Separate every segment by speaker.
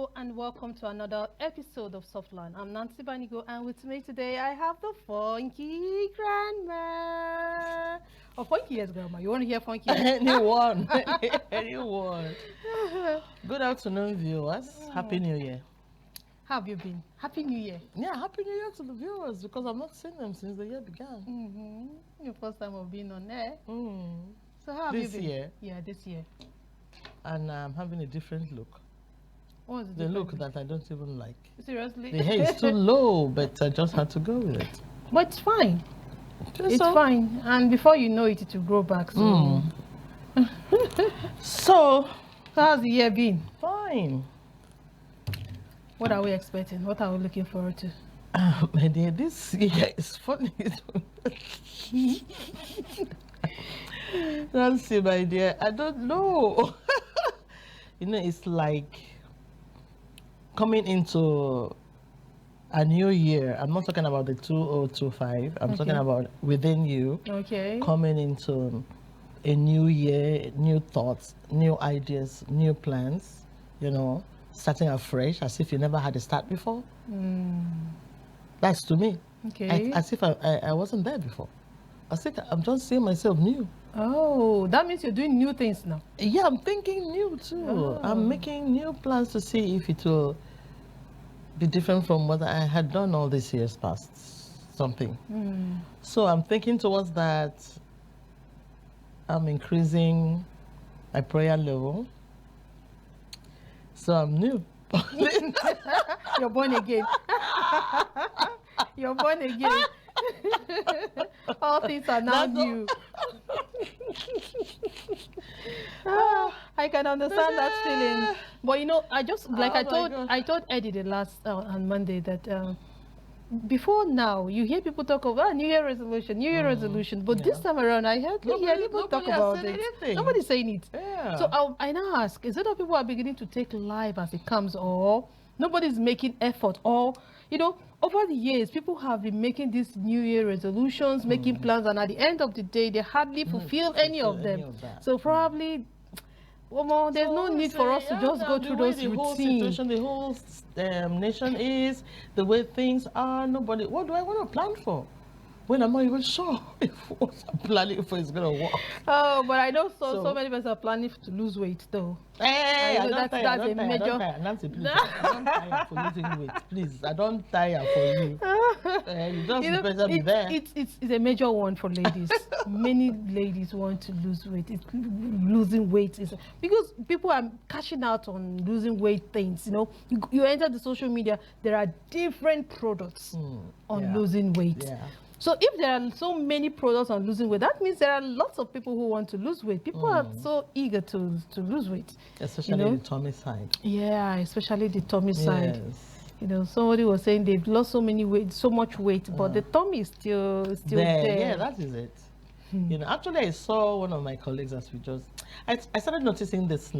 Speaker 1: Hello and welcome to another episode of Softline. I'm Nancy Banigo, and with me today I have the funky grandma. Oh, funky yes, grandma. You want to hear funky?
Speaker 2: Anyone. Anyone. Good afternoon, viewers. Happy New Year.
Speaker 1: How have you been? Happy New Year.
Speaker 2: Yeah, Happy New Year to the viewers because I've not seen them since the year began.
Speaker 1: Your first time of being on air. So how have
Speaker 2: This
Speaker 1: you been?
Speaker 2: year.
Speaker 1: Yeah, this year.
Speaker 2: And I'm having a different look.
Speaker 1: What was
Speaker 2: The look that I don't even like.
Speaker 1: Seriously?
Speaker 2: The hair is too low, but I just had to go with it.
Speaker 1: But it's fine. It's
Speaker 2: So-
Speaker 1: fine. And before you know it, it will grow back. So,
Speaker 2: So,
Speaker 1: so how's the year been?
Speaker 2: fine.
Speaker 1: What are we expecting? What are we looking forward to?
Speaker 2: My dear, this year is funny. Nancy, my dear, I don't know. It's like coming into a new year. I'm not talking about the 2025. I'm talking about within you.
Speaker 1: Okay.
Speaker 2: Coming into a new year, new thoughts, new ideas, new plans, starting afresh as if you never had a start before. That's to me.
Speaker 1: Okay.
Speaker 2: As if I wasn't there before. As if I'm just seeing myself new.
Speaker 1: Oh, that means you're doing new things now.
Speaker 2: Yeah, I'm thinking new too.
Speaker 1: Oh.
Speaker 2: I'm making new plans to see if it will be different from what I had done all these years past. Something. So I'm thinking towards that. I'm increasing my prayer level. So I'm new.
Speaker 1: You're born again. You're born again. All things are now
Speaker 2: That's all.
Speaker 1: new. I can understand that feeling. But I just like
Speaker 2: Oh my God.
Speaker 1: I told Eddie the last on Monday that before now you hear people talk about New Year resolution, but this time around I hear people talk
Speaker 2: nobody has
Speaker 1: about
Speaker 2: said
Speaker 1: it.
Speaker 2: anything.
Speaker 1: Nobody's saying it.
Speaker 2: Yeah.
Speaker 1: So I now ask, is it that people are beginning to take life as it comes, or nobody's making effort, or over the years people have been making these New Year resolutions, making plans, and at the end of the day they hardly fulfill any of
Speaker 2: fulfill any
Speaker 1: them.
Speaker 2: of that.
Speaker 1: So probably there's no need for us to just go through those
Speaker 2: the whole
Speaker 1: routines.
Speaker 2: situation, the whole nation is, the way things are, what do I want to plan for? When I'm not even sure if what I'm planning for is going to work.
Speaker 1: Oh, but I know so
Speaker 2: So-
Speaker 1: many people are planning to lose weight though.
Speaker 2: Hey,
Speaker 1: I
Speaker 2: I
Speaker 1: know
Speaker 2: don't
Speaker 1: that's
Speaker 2: tire, I
Speaker 1: a
Speaker 2: don't tire, I
Speaker 1: major-
Speaker 2: don't tire. Nancy, please, I don't tire for losing weight. Please, I don't tire for you. You just better be there.
Speaker 1: It's a major one for ladies. Many ladies want to lose weight. Losing weight is because people are cashing out on losing weight things. You enter the social media, there are different products on
Speaker 2: yeah.
Speaker 1: losing weight.
Speaker 2: Yeah.
Speaker 1: So if there are so many products on losing weight, that means there are lots of people who want to lose weight. People are so eager to lose weight.
Speaker 2: Especially the tummy side.
Speaker 1: Yeah, especially the tummy side.
Speaker 2: Yes.
Speaker 1: Somebody was saying they've lost so much weight, but the tummy is still there.
Speaker 2: Yeah, that is it. Actually, I saw one of my colleagues as I started noticing this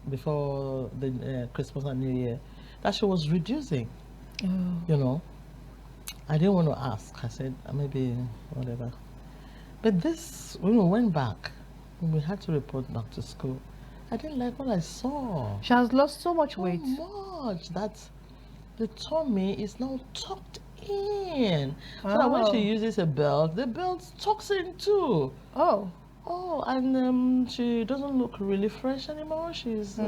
Speaker 2: before the Christmas and New Year, that she was reducing.
Speaker 1: Oh.
Speaker 2: I didn't want to ask. I said, maybe whatever. But this, when we went back, when we had to report back to school, I didn't like what I saw.
Speaker 1: She has lost so much weight.
Speaker 2: So much that the tummy is now tucked in. So that when she uses a belt, the belt tucks in too.
Speaker 1: Oh.
Speaker 2: Oh, and she doesn't look really fresh anymore. She's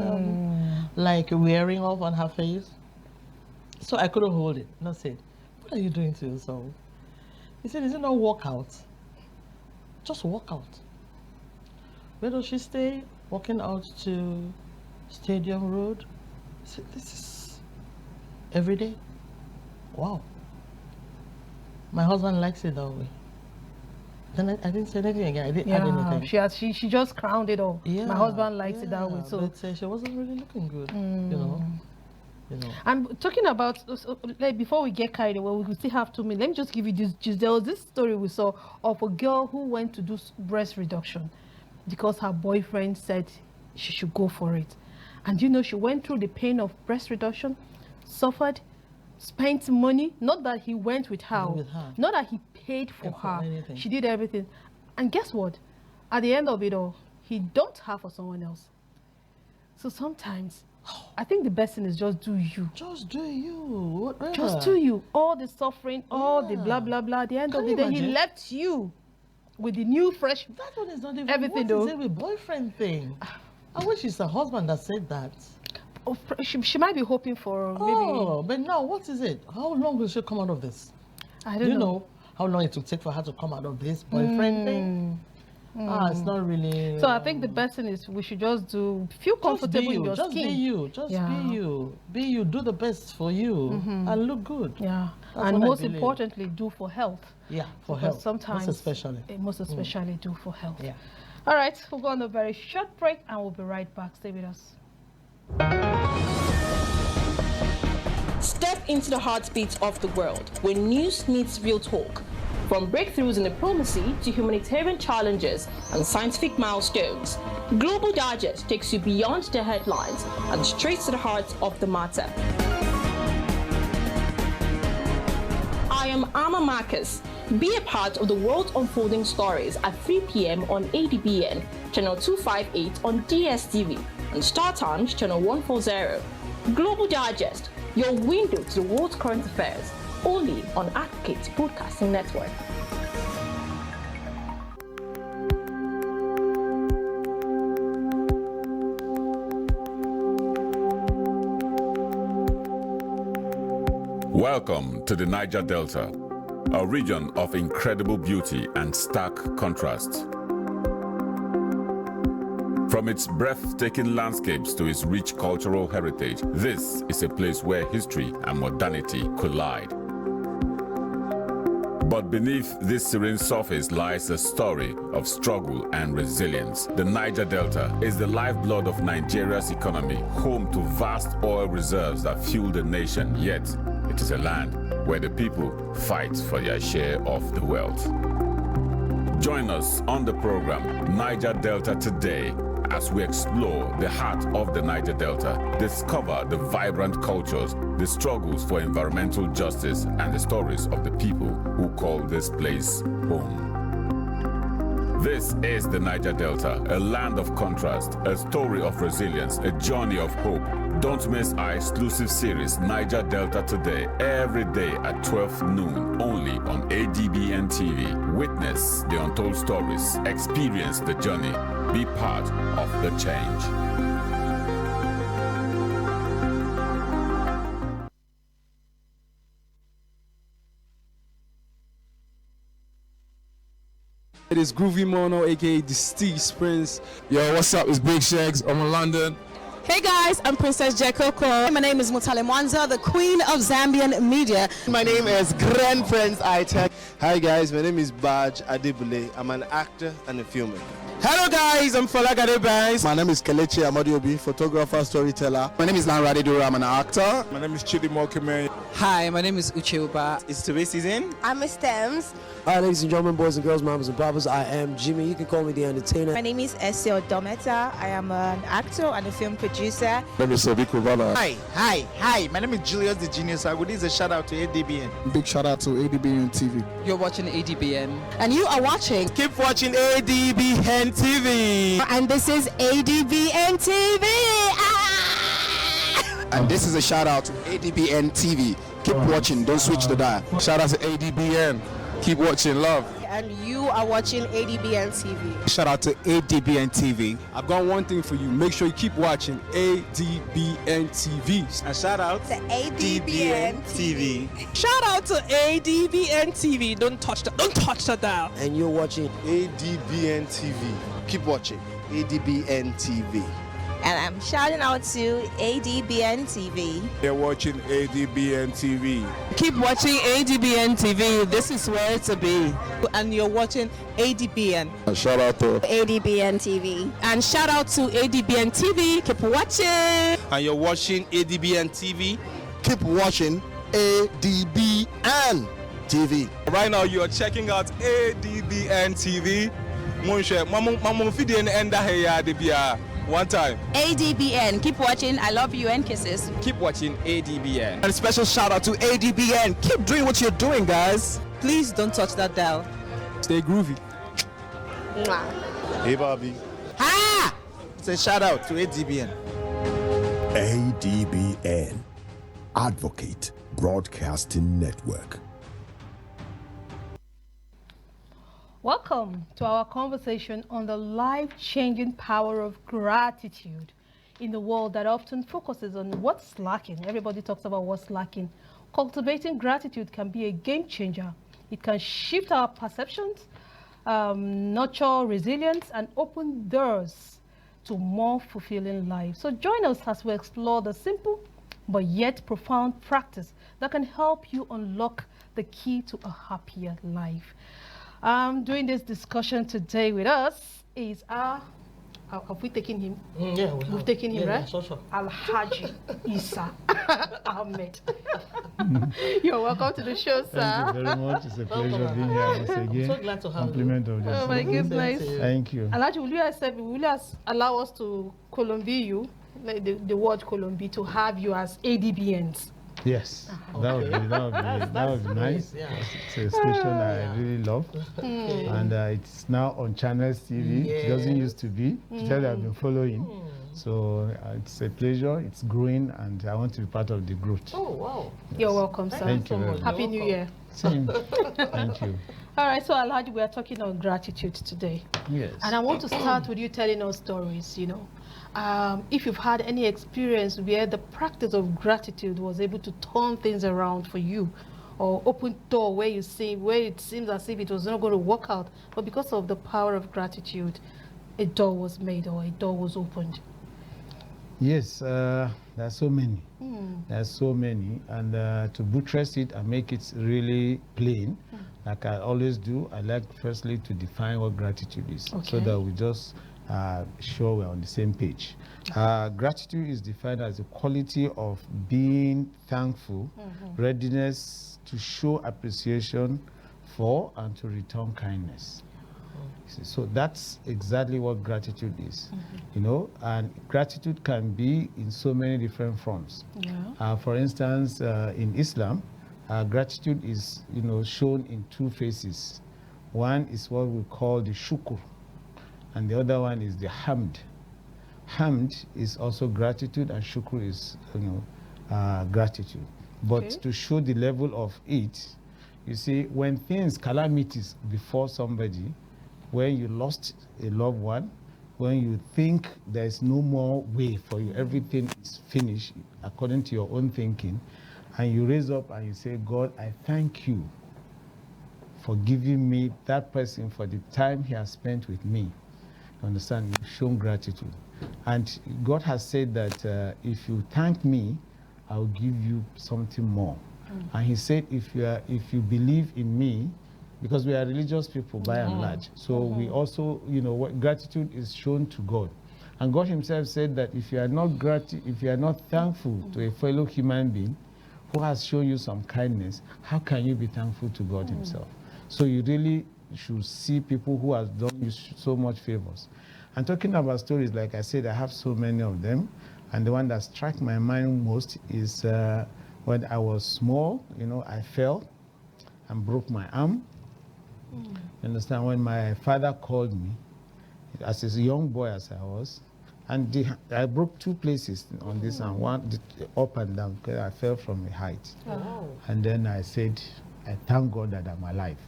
Speaker 2: like wearing off on her face. So I couldn't hold it. And I said, what are you doing to yourself? He said, is it not workout? Just walk out. Where does she stay? Walking out to Stadium Road. I said, this is every day. Wow. My husband likes it that way. Then I didn't say anything again. I didn't add anything.
Speaker 1: She just crowned it all.
Speaker 2: Yeah,
Speaker 1: My husband likes it that way. So
Speaker 2: but she wasn't really looking good,
Speaker 1: I'm talking about, like, before we get carried away, we still have 2 minutes. Let me just give you this. There was this story we saw of a girl who went to do breast reduction because her boyfriend said she should go for it. And she went through the pain of breast reduction, suffered, spent money. Not that he went with her, not that he paid for her.
Speaker 2: Anything.
Speaker 1: She did everything. And guess what? At the end of it all, he dumped her for someone else. So sometimes I think the best thing is just do you.
Speaker 2: Just do you. Whatever.
Speaker 1: Just do you. All the suffering, all the blah, blah, blah. At the end of the day, he left you with the new, fresh.
Speaker 2: That one is not even
Speaker 1: everything,
Speaker 2: what
Speaker 1: though.
Speaker 2: Is it with boyfriend thing? I wish it's her husband that said that.
Speaker 1: Oh, she might be hoping for maybe.
Speaker 2: Oh, but now what is it? How long will she come out of this?
Speaker 1: I don't
Speaker 2: you
Speaker 1: know.
Speaker 2: How long it will take for her to come out of this boyfriend thing? It's not really.
Speaker 1: So I think the best thing is we should just feel comfortable in your
Speaker 2: skin. Just be you. Just be you. Be you. Do the best for you and look good.
Speaker 1: Yeah. And most importantly, do for health.
Speaker 2: Yeah, for health.
Speaker 1: Sometimes, most especially do for health.
Speaker 2: Yeah.
Speaker 1: All right, we'll go on a very short break and we'll be right back. Stay with us.
Speaker 3: Step into the heartbeat of the world where news meets real talk. From breakthroughs in diplomacy to humanitarian challenges and scientific milestones, Global Digest takes you beyond the headlines and straight to the heart of the matter. I am Amma Marcus. Be a part of the world unfolding stories at 3 p.m. on ADBN, channel 258 on DSTV, and Star Times, channel 140. Global Digest, your window to the world's current affairs, only on Advocate Broadcasting Network.
Speaker 4: Welcome to the Niger Delta, a region of incredible beauty and stark contrast. From its breathtaking landscapes to its rich cultural heritage, this is a place where history and modernity collide. But beneath this serene surface lies a story of struggle and resilience. The Niger Delta is the lifeblood of Nigeria's economy, home to vast oil reserves that fuel the nation, yet it is a land where the people fight for their share of the wealth. Join us on the program Niger Delta Today as we explore the heart of the Niger Delta, discover the vibrant cultures, the struggles for environmental justice, and the stories of the people who call this place home. This is the Niger Delta, a land of contrast, a story of resilience, a journey of hope. Don't miss our exclusive series, Niger Delta Today, every day at 12 noon, only on ADBN TV. Witness the untold stories, experience the journey, be part of the change.
Speaker 5: It is Groovy Mono, aka the Steez Prince.
Speaker 6: Yo, what's up? It's Big Shags. I'm in London.
Speaker 7: Hey guys, I'm Princess Jekoko. My name is Mutale Mwanza, the Queen of Zambian Media.
Speaker 8: My name is Grand Prince iTech. Hi guys, my name is Baj Adibule. I'm an actor and a filmmaker.
Speaker 6: Hello guys, I'm Falagade Banks.
Speaker 8: My name is Kelechi Amadiobi, photographer, storyteller.
Speaker 6: My name is Lanradi Dura, I'm an actor.
Speaker 5: My name is Chidi Mokime.
Speaker 9: Hi, my name is Uche Uba.
Speaker 8: It's TV season.
Speaker 10: I'm Miss Thames.
Speaker 11: Hi ladies and gentlemen, boys and girls, mamas and papas, I am Jimmy. You can call me the Entertainer.
Speaker 10: My name is Esio Dometa. I am an actor and a film producer.
Speaker 6: My name is Sobi Kubana.
Speaker 12: Hi. My name is Julius the Genius. I would give a shout out to ADBN.
Speaker 6: Big shout out to ADBN TV.
Speaker 9: You're watching ADBN.
Speaker 7: And you are watching.
Speaker 8: Keep watching ADBN TV.
Speaker 7: And this is ADBN TV.
Speaker 6: And this is a shout out to ADBN TV. Keep watching, don't switch the dial. Shout out to ADBN. Keep watching, love.
Speaker 10: And you are watching ADBN TV.
Speaker 6: Shout out to ADBN TV.
Speaker 5: I've got one thing for you. Make sure you keep watching ADBN TV.
Speaker 12: And shout out
Speaker 10: to ADBN TV.
Speaker 7: Shout out to ADBN TV. Don't touch the dial.
Speaker 11: And you're watching
Speaker 8: ADBN TV. Keep watching ADBN TV.
Speaker 10: And I'm shouting out to ADBN TV.
Speaker 5: You're watching ADBN TV.
Speaker 7: Keep watching ADBN TV. This is where to be. And you're watching ADBN.
Speaker 6: And shout out to
Speaker 10: ADBN TV.
Speaker 7: And shout out to ADBN TV. Keep watching.
Speaker 8: And you're watching ADBN TV.
Speaker 6: keep watching ADBN TV.
Speaker 5: Right now you are checking out ADBN TV. One time.
Speaker 7: ADBN. Keep watching. I love you and kisses.
Speaker 9: Keep watching ADBN.
Speaker 6: And a special shout out to ADBN. Keep doing what you're doing, guys.
Speaker 7: Please don't touch that dial.
Speaker 5: Stay groovy.
Speaker 8: Hey, Bobby.
Speaker 12: It's a shout out to ADBN.
Speaker 13: ADBN, Advocate Broadcasting Network.
Speaker 1: Welcome to our conversation on the life-changing power of gratitude in a world that often focuses on what's lacking. Everybody talks about what's lacking. Cultivating gratitude can be a game changer. It can shift our perceptions, nurture resilience, and open doors to more fulfilling lives. So join us as we explore the simple but yet profound practice that can help you unlock the key to a happier life. Doing this discussion today with us is have we taken him?
Speaker 2: Yeah,
Speaker 1: we've taken him, right?
Speaker 2: Yeah, sure.
Speaker 1: Alhaji Isa Ahmed. You're welcome to the show, sir.
Speaker 14: Thank you very much. It's a pleasure being here once again.
Speaker 2: I'm so glad to have
Speaker 14: Compliment
Speaker 2: you.
Speaker 14: Of this.
Speaker 1: Oh my goodness.
Speaker 14: Thank you.
Speaker 1: Alhaji, will you allow us to Colombia you, like the word Colombia, to have you as ADBNs?
Speaker 14: Yes, that would be nice.
Speaker 2: Yeah.
Speaker 14: It's a station I really love, and it's now on Channels TV. It doesn't used to be. To tell you, I've been following. So it's a pleasure. It's growing, and I want to be part of the growth.
Speaker 2: Oh wow!
Speaker 14: Yes.
Speaker 1: You're welcome, sir.
Speaker 14: Thank you.
Speaker 1: Happy New Year.
Speaker 14: Same. Thank you.
Speaker 1: All right, so Alhaji, we are talking on gratitude today.
Speaker 14: Yes.
Speaker 1: And I want to start with you telling us stories, you know. If you've had any experience where the practice of gratitude was able to turn things around for you, or open door where it seems as if it was not going to work out, but because of the power of gratitude, a door was made or a door was opened.
Speaker 14: Yes, there are so many. There are so many, and to buttress it and make it really plain, like I always do, I like firstly to define what gratitude is, so that we just sure we're on the same page. Gratitude is defined as the quality of being thankful, readiness to show appreciation for and to return kindness. So that's exactly what gratitude is, you know, and gratitude can be in so many different forms. For instance, in Islam, gratitude is, you know, shown in two phases. One is what we call the shukr, and the other one is the hamd. Hamd is also gratitude, and shukr is, you know, gratitude. But to show the level of it, you see, when calamities before somebody, when you lost a loved one, when you think there's no more way for you, everything is finished according to your own thinking, and you raise up and you say, God, I thank you for giving me that person for the time he has spent with me. You understand? You've shown gratitude. And God has said that if you thank me, I'll give you something more. And he said, if you believe in me, because we are religious people by and large, so we also, you know, what gratitude is shown to God. And God himself said that if you are not thankful to a fellow human being who has shown you some kindness, how can you be thankful to God himself? So you really should see people who have done you so much favors. And talking about stories, like I said, I have so many of them. And the one that struck my mind most is when I was small, you know, I fell and broke my arm. You understand? When my father called me, as a young boy as I was, and I broke two places on this arm, one up and down, because I fell from a height. And then I said, I thank God that I'm alive.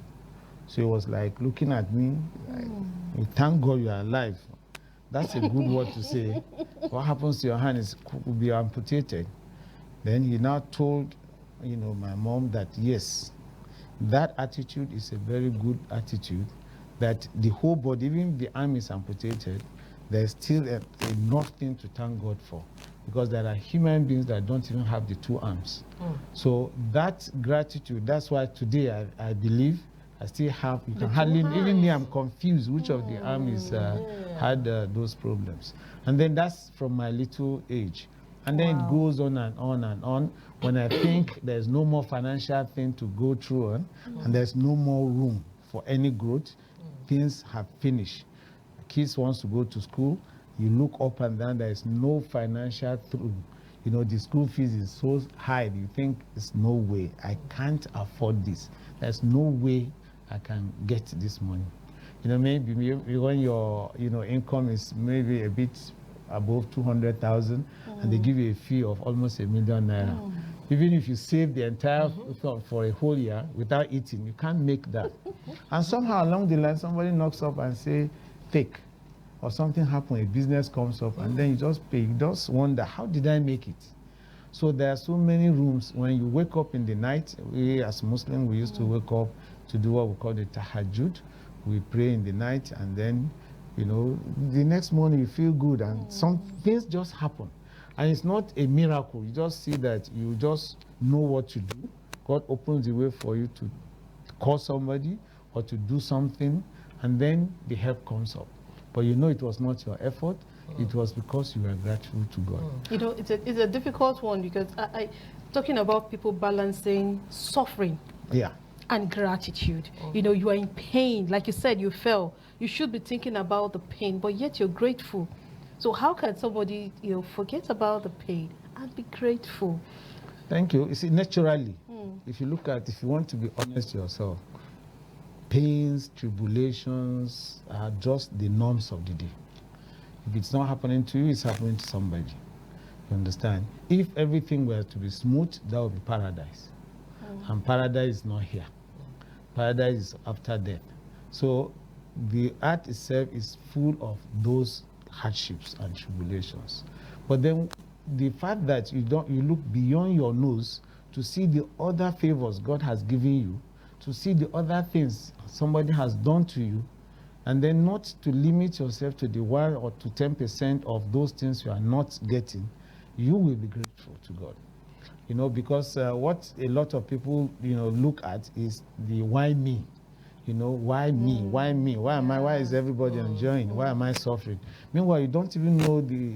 Speaker 14: So he was like looking at me, like, thank God you're alive. That's a good word to say. What happens to your hand could be amputated. Then he now told, you know, my mom that yes, that attitude is a very good attitude, that the whole body, even if the arm is amputated, there's still enough thing to thank God for, because there are human beings that don't even have the two arms. So that gratitude, that's why today I believe I still have, you can hardly, even me, I'm confused which of the arms had those problems. And then that's from my little age. And then it goes on and on and on. When I think there's no more financial thing to go through on, and there's no more room for any growth, things have finished. Kids wants to go to school, you look up and down, there's no financial through. You know, the school fees is so high, you think there's no way, I can't afford this. There's no way I can get this money. You know, maybe when your, you know, income is maybe a bit above 200,000, and they give you a fee of almost ₦1 million. Even if you save the entire for a whole year without eating, you can't make that. And somehow along the line, somebody knocks up and say, take, or something happens, a business comes up, and then you just pay. You just wonder, how did I make it? So there are so many rooms. When you wake up in the night, we as Muslims, we used to wake up to do what we call the tahajjud. We pray in the night, and then, you know, the next morning you feel good, and some things just happen. And it's not a miracle. You just see that you just know what to do. God opens the way for you to call somebody or to do something, and then the help comes up. But you know it was not your effort. It was because you were grateful to God.
Speaker 1: You know, it's a difficult one, because I talking about people balancing suffering and gratitude. You know, you are in pain. Like you said, you fell. You should be thinking about the pain, but yet you're grateful. So how can somebody, you know, forget about the pain and be grateful?
Speaker 14: Thank you. You see, naturally, if you want to be honest to yourself, pains, tribulations are just the norms of the day. If it's not happening to you, it's happening to somebody. You understand? If everything were to be smooth, that would be paradise. And paradise is not here. Paradise is after death. So the earth itself is full of those hardships and tribulations. But then the fact that you look beyond your nose to see the other favors God has given you, to see the other things somebody has done to you, and then not to limit yourself to the 1 or to 10% of those things you are not getting, you will be grateful to God. You know, because what a lot of people, you know, look at is the why me. You know, why me? Why me? Why am I? Why is everybody enjoying? Why am I suffering? Meanwhile, you don't even know the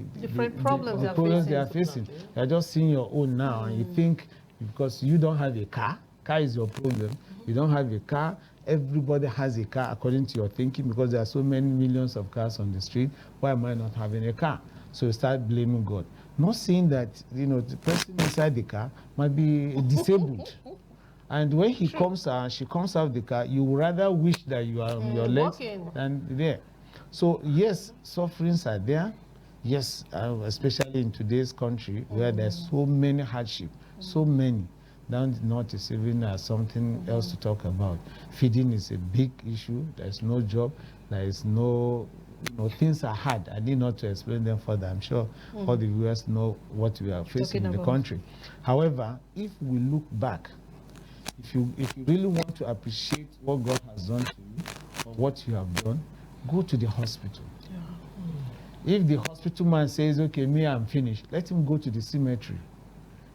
Speaker 14: problems they are facing. You're just seeing your own now, and you think because you don't have a car is your problem. You don't have a car. Everybody has a car according to your thinking, because there are so many millions of cars on the street. Why am I not having a car? So you start blaming God. Not saying that, you know, the person inside the car might be disabled. And when he comes out, she comes out of the car, you would rather wish that you are on your legs than there. So yes, sufferings are there. Yes, especially in today's country where there's so many hardships, so many. Down the north is even something else to talk about. Feeding is a big issue. There's no job. There is no, you know, things are hard. I need not to explain them further. I'm sure all the viewers know what we are facing in the country. However, if we look back, if you really want to appreciate what God has done to you or what you have done, go to the hospital. If the hospital man says, okay, me, I'm finished, let him go to the cemetery.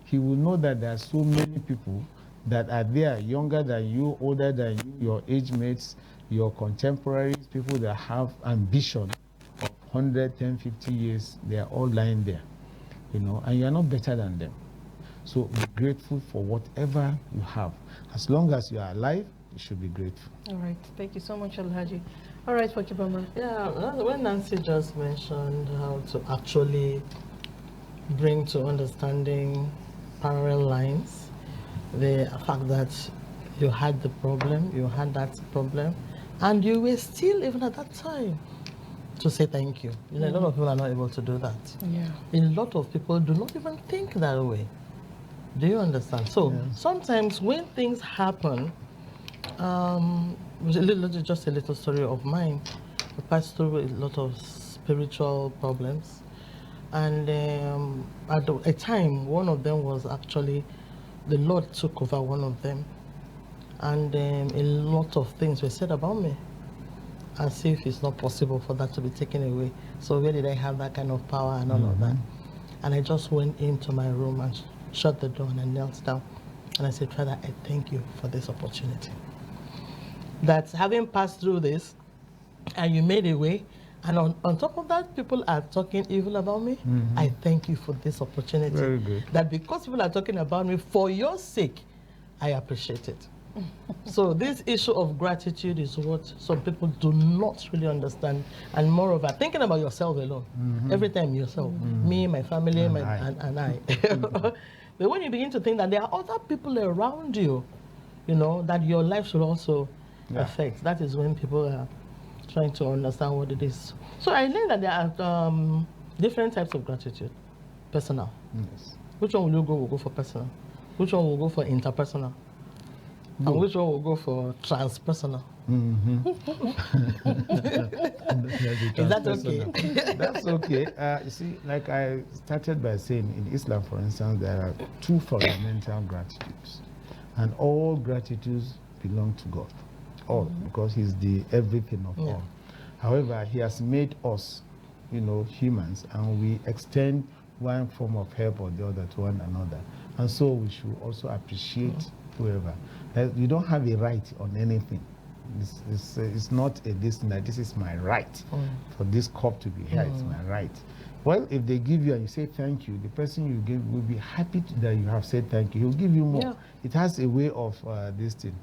Speaker 14: He will know that there are so many people that are there, younger than you, older than you, your age mates, your contemporaries, people that have ambition of 100, 10, 50 years, they are all lying there, you know, and you are not better than them. So be grateful for whatever you have. As long as you are alive, you should be grateful.
Speaker 1: All right. Thank you so much, Alhaji. All right, Fakibama.
Speaker 2: Yeah, when Nancy just mentioned how to actually bring to understanding parallel lines, the fact that you had the problem, you had that problem, and you were still, even at that time, to say thank you. You know, a lot of people are not able to do that.
Speaker 1: Yeah.
Speaker 2: A lot of people do not even think that way. Do you understand? So sometimes when things happen, just a little story of mine. I passed through a lot of spiritual problems, and at a time, one of them was actually the Lord took over one of them, and a lot of things were said about me, as if it's not possible for that to be taken away. So where did I have that kind of power and all of that? And I just went into my room and shut the door and I knelt down and I said, Father, I thank you for this opportunity. That having passed through this and you made a way, and on top of that, people are talking evil about me. I thank you for this opportunity.
Speaker 14: Very good.
Speaker 2: That because people are talking about me, for your sake, I appreciate it. So this issue of gratitude is what some people do not really understand. And moreover, thinking about yourself alone. Every time yourself. Me, my family, and I. But when you begin to think that there are other people around you, you know, that your life should also affect, that is when people are trying to understand what it is. So I learned that there are Different types of gratitude. Personal.
Speaker 14: Yes.
Speaker 2: Which one will you go? We'll go for personal. Which one will go for interpersonal? And which one will go for transpersonal? Is that okay?
Speaker 14: That's okay. You see, like I started by saying, in Islam, for instance, there are 2 fundamental gratitudes. And all gratitudes belong to God. All, because He's the everything of all. However, He has made us, humans, and we extend one form of help or the other to one another. And so we should also appreciate whoever. You don't have a right on anything. It's not a this is my right for this cup to be here. It's my right. Well, if they give you and you say thank you, the person you give will be happy that you have said thank you. He'll give you more. Yeah. It has a way of this thing.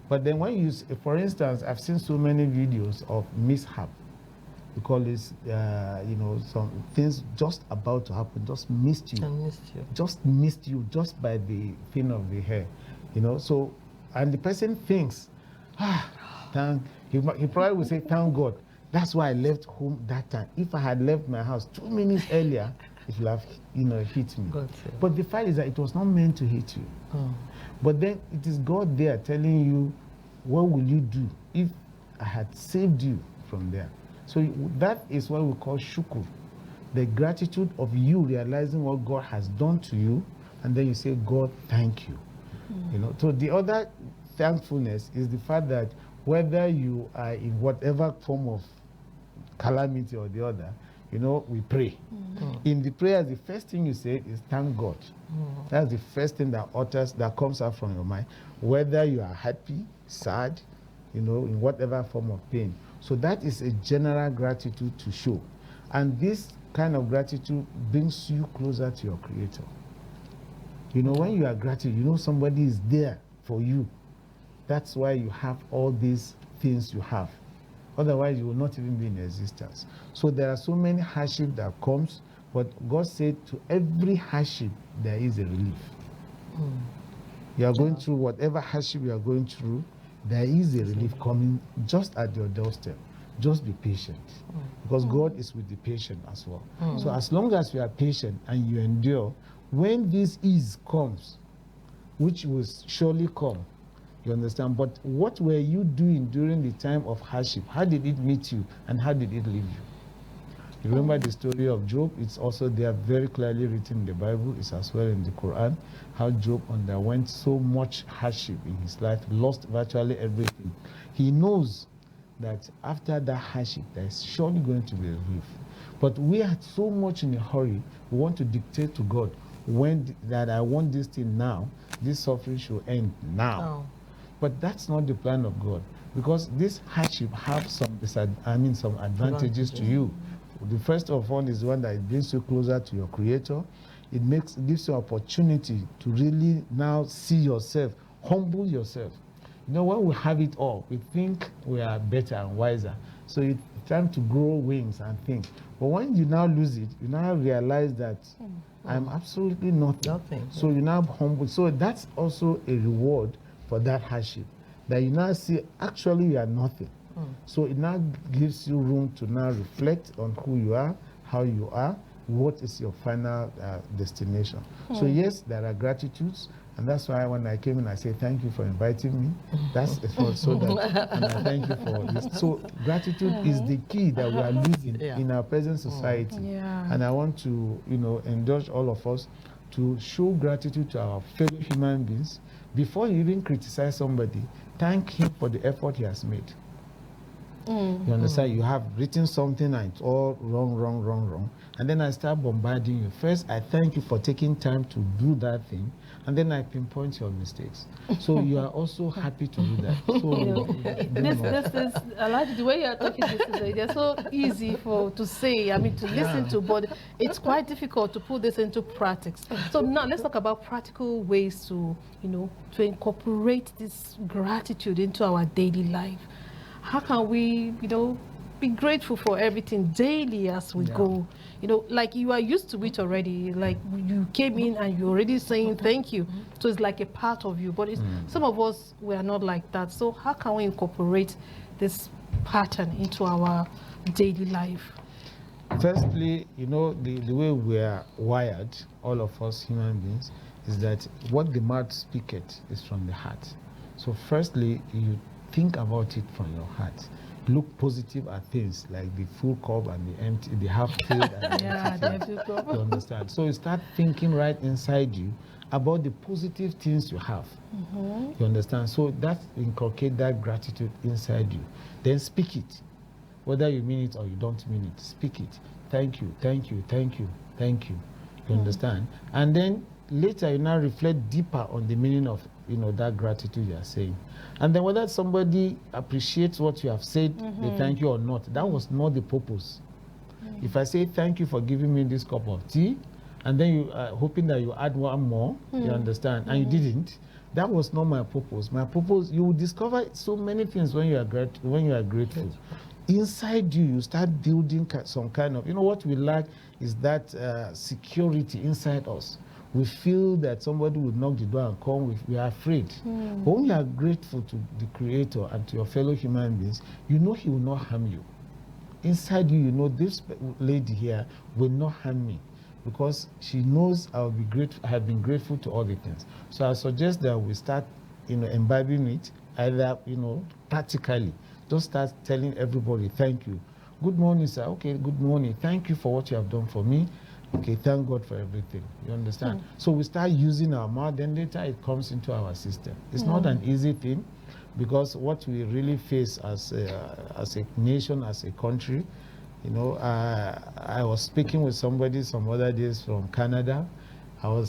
Speaker 14: But then when you, for instance, I've seen so many videos of mishap. We call this, some things just about to happen, just missed you. Just missed you just by the thin of the hair, So, and the person thinks, he probably will say, thank God. That's why I left home that time. If I had left my house 2 minutes earlier, it would have, hit me. But the fact is that it was not meant to hit you. But then it is God there telling you, what will you do if I had saved you from there? So that is what we call shukr, the gratitude of you realizing what God has done to you, and then you say, God, thank you. So the other thankfulness is the fact that whether you are in whatever form of calamity or the other, we pray. In the prayer, the first thing you say is thank God. That's the first thing that comes out from your mind, whether you are happy, sad, in whatever form of pain. So that is a general gratitude to show. And this kind of gratitude brings you closer to your Creator. When you are gratitude, somebody is there for you. That's why you have all these things you have. Otherwise, you will not even be in existence. So there are so many hardships that comes, but God said to every hardship, there is a relief. You are going through whatever hardship you are going through, there is a relief coming just at your doorstep. Just be patient. Because God is with the patient as well. So as long as you are patient and you endure, when this ease comes, which will surely come, you understand? But what were you doing during the time of hardship? How did it meet you and how did it leave you? You remember the story of Job? It's also there very clearly written in the Bible. It's as well in the Quran. How Job underwent so much hardship in his life, lost virtually everything. He knows that after that hardship, there's surely going to be relief. But we are so much in a hurry. We want to dictate to God that I want this thing now. This suffering should end now. But that's not the plan of God, because this hardship have some advantages to you. The first of all is the one that brings you closer to your Creator. It gives you opportunity to really now see yourself, humble yourself. When we have it all, we think we are better and wiser. So it's time to grow wings and think. But when you now lose it, you now realize that I'm absolutely nothing. So you now humble. So that's also a reward for that hardship, that you now see actually you are nothing. So it now gives you room to now reflect on who you are, how you are, what is your final destination. So yes, there are gratitudes, and that's why when I came in, I say thank you for inviting me. That's so that, and I thank you for this. So gratitude is the key that we are losing in our present society. And I want to, indulge all of us to show gratitude to our fellow human beings. Before you even criticize somebody, thank him for the effort he has made. You understand? You have written something and it's all wrong. And then I start bombarding you. First, I thank you for taking time to do that thing. And then I pinpoint your mistakes. So you are also happy to do that. So
Speaker 1: this is, I like the way you are talking this today. They're so easy to say, to listen to, but it's quite difficult to put this into practice. So now let's talk about practical ways to, to incorporate this gratitude into our daily life. How can we, be grateful for everything daily as we go? Like you are used to it already. Like you came in and you're already saying thank you. So it's like a part of you. But some of us, we are not like that. So how can we incorporate this pattern into our daily life?
Speaker 14: Firstly, you know, the way we are wired, all of us human beings, is that what the mouth speaketh is from the heart. So firstly, you think about it from your heart. Look positive at things like the full cup and the empty, the half filled and the empty cup. You understand? So you start thinking right inside you about the positive things you have. You understand? So that inculcate that gratitude inside you. Then speak it. Whether you mean it or you don't mean it, speak it. Thank you, thank you, thank you, thank you. You understand? And then later you now reflect deeper on the meaning of, you know, that gratitude you are saying. And then whether somebody appreciates what you have said, they thank you or not, that was not the purpose. If I say thank you for giving me this cup of tea, and then you are hoping that you add one more, you understand, and you didn't, that was not my purpose. My purpose, you will discover so many things when you are grateful. Inside you, you start building some kind of, you know, what we lack is that security inside us. We feel that somebody will knock the door and come, we are afraid. But when you are grateful to the Creator and to your fellow human beings, you know He will not harm you. Inside you, you know this lady here will not harm me, because she knows I will be grateful. I have been grateful to all the things. So I suggest that we start, you know, imbibing it, either, you know, practically. Just start telling everybody, thank you. Good morning, sir. Okay, good morning. Thank you for what you have done for me. Okay, thank God for everything. You understand? So we start using our mouth, then later it comes into our system. It's not an easy thing, because what we really face as a nation, as a country, you know, I was speaking with somebody some other days from Canada.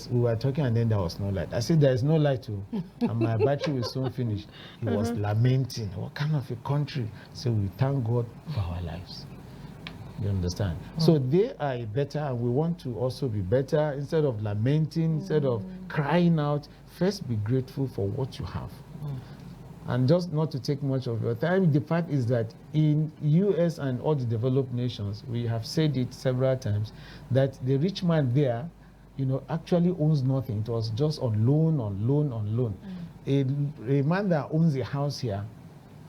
Speaker 14: We were talking, and then there was no light. I said, there is no light too, and my battery will soon finish. He was lamenting, what kind of a country? So we thank God for our lives. You understand? So they are better, and we want to also be better. Instead of lamenting, instead of crying out, first be grateful for what you have. And just not to take much of your time, the fact is that in US and all the developed nations, we have said it several times, that the rich man there, you know, actually owns nothing. It was just on loan, on loan, on loan. A man that owns a house here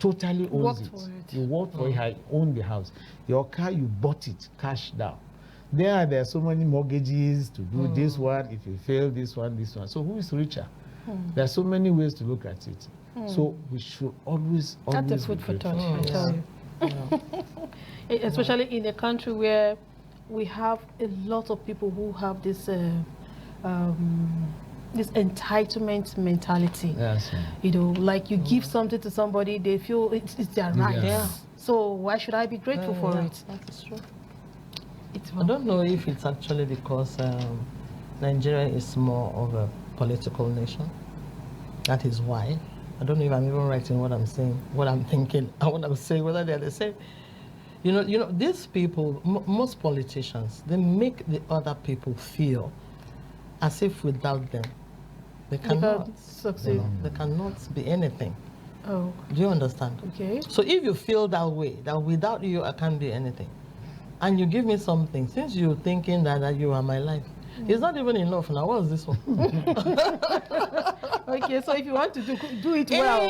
Speaker 14: totally owns it. You worked for it, he owned the house. Your car, you bought it, cash down. There are so many mortgages to do this one, if you fail this one, this one. So who is richer? There are so many ways to look at it. So we should always
Speaker 1: That's a food for thought, I tell you. Especially in a country where we have a lot of people who have this this entitlement mentality.
Speaker 14: Yes.
Speaker 1: You know, like you give something to somebody, they feel it's their right.
Speaker 2: Yeah.
Speaker 1: So why should I be grateful for it?
Speaker 2: That's true. I don't know if it's actually because Nigeria is more of a political nation. That is why. I don't know if I'm even writing what I'm saying, what I'm thinking, and what I'm saying, whether they're the same. You know, these people, most politicians, they make the other people feel as if without them, they cannot
Speaker 1: succeed.
Speaker 2: They cannot be anything.
Speaker 1: Oh.
Speaker 2: Do you understand?
Speaker 1: Okay.
Speaker 2: So if you feel that way, that without you I can't be anything, and you give me something, since you're thinking that you are my life, it's not even enough now. What is this one?
Speaker 1: Okay, so if you want to do it well.